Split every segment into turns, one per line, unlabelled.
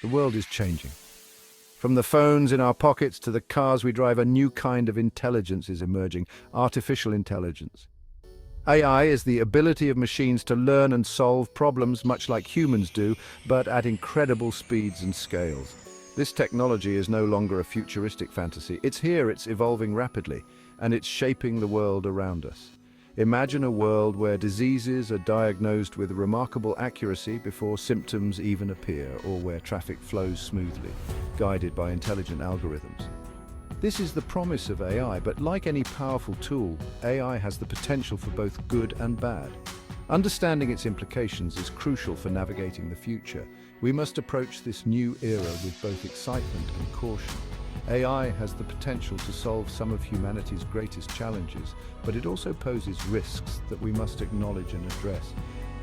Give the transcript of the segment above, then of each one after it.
The world is changing. From the phones in our pockets to the cars we drive, a new kind of intelligence is emerging, artificial intelligence. AI is the ability of machines to learn and solve problems much like humans do, but at incredible speeds and scales. This technology is no longer a futuristic fantasy. It's here, it's evolving rapidly, and it's shaping the world around us. Imagine a world where diseases are diagnosed with remarkable accuracy before symptoms even appear, or where traffic flows smoothly, guided by intelligent algorithms. This is the promise of AI, but like any powerful tool, AI has the potential for both good and bad. Understanding its implications is crucial for navigating the future. We must approach this new era with both excitement and caution. AI has the potential to solve some of humanity's greatest challenges, but it also poses risks that we must acknowledge and address.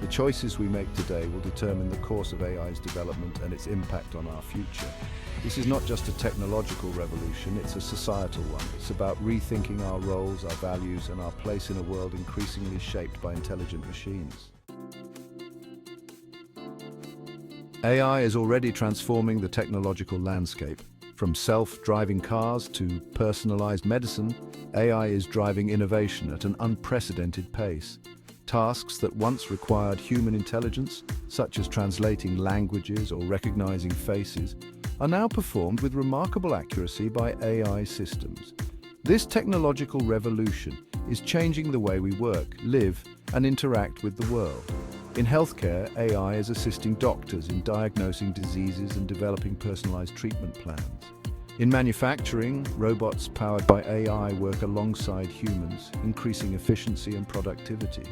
The choices we make today will determine the course of AI's development and its impact on our future. This is not just a technological revolution, it's a societal one. It's about rethinking our roles, our values, and our place in a world increasingly shaped by intelligent machines. AI is already transforming the technological landscape. From self-driving cars to personalized medicine, AI is driving innovation at an unprecedented pace. Tasks that once required human intelligence, such as translating languages or recognizing faces, are now performed with remarkable accuracy by AI systems. This technological revolution is changing the way we work, live, and interact with the world. In healthcare, AI is assisting doctors in diagnosing diseases and developing personalized treatment plans. In manufacturing, robots powered by AI work alongside humans, increasing efficiency and productivity.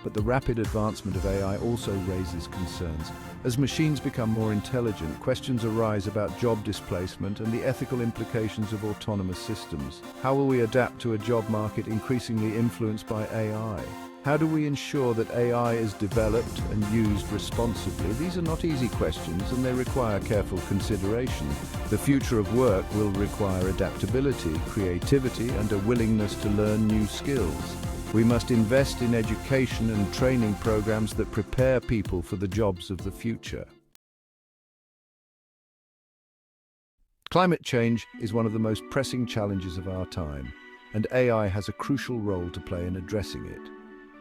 But the rapid advancement of AI also raises concerns. As machines become more intelligent, questions arise about job displacement and the ethical implications of autonomous systems. How will we adapt to a job market increasingly influenced by AI? How do we ensure that AI is developed and used responsibly? These are not easy questions, and they require careful consideration. The future of work will require adaptability, creativity, and a willingness to learn new skills. We must invest in education and training programs that prepare people for the jobs of the future. Climate change is one of the most pressing challenges of our time, and AI has a crucial role to play in addressing it.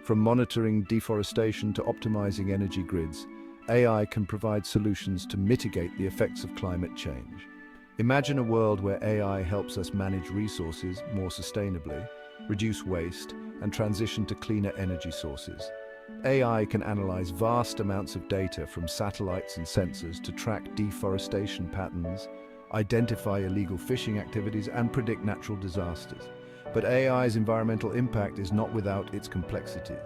From monitoring deforestation to optimizing energy grids, AI can provide solutions to mitigate the effects of climate change. Imagine a world where AI helps us manage resources more sustainably, reduce waste, and transition to cleaner energy sources. AI can analyze vast amounts of data from satellites and sensors to track deforestation patterns, identify illegal fishing activities, and predict natural disasters. But AI's environmental impact is not without its complexities.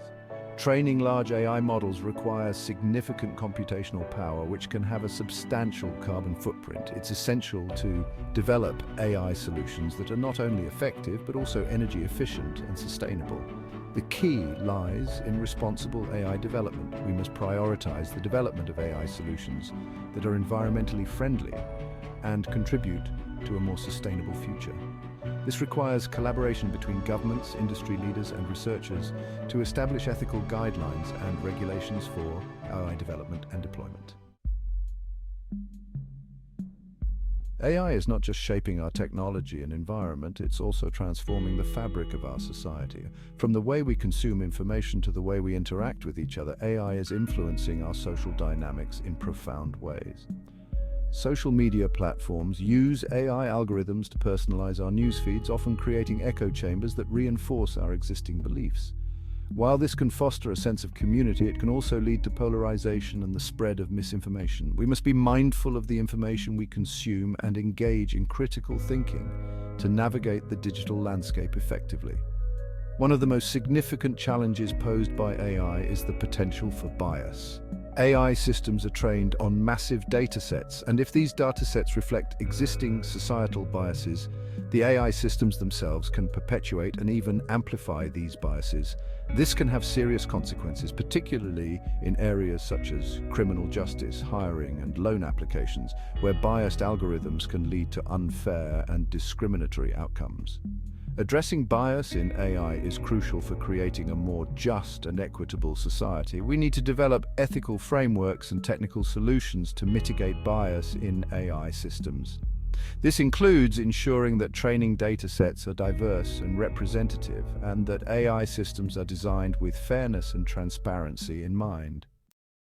Training large AI models requires significant computational power, which can have a substantial carbon footprint. It's essential to develop AI solutions that are not only effective, but also energy efficient and sustainable. The key lies in responsible AI development. We must prioritize the development of AI solutions that are environmentally friendly and contribute to a more sustainable future. This requires collaboration between governments, industry leaders, and researchers to establish ethical guidelines and regulations for AI development and deployment. AI is not just shaping our technology and environment, it's also transforming the fabric of our society. From the way we consume information to the way we interact with each other, AI is influencing our social dynamics in profound ways. Social media platforms use AI algorithms to personalize our news feeds, often creating echo chambers that reinforce our existing beliefs. While this can foster a sense of community, it can also lead to polarization and the spread of misinformation. We must be mindful of the information we consume and engage in critical thinking to navigate the digital landscape effectively. One of the most significant challenges posed by AI is the potential for bias. AI systems are trained on massive data sets, and if these data sets reflect existing societal biases, the AI systems themselves can perpetuate and even amplify these biases. This can have serious consequences, particularly in areas such as criminal justice, hiring, and loan applications, where biased algorithms can lead to unfair and discriminatory outcomes. Addressing bias in AI is crucial for creating a more just and equitable society. We need to develop ethical frameworks and technical solutions to mitigate bias in AI systems. This includes ensuring that training datasets are diverse and representative, and that AI systems are designed with fairness and transparency in mind.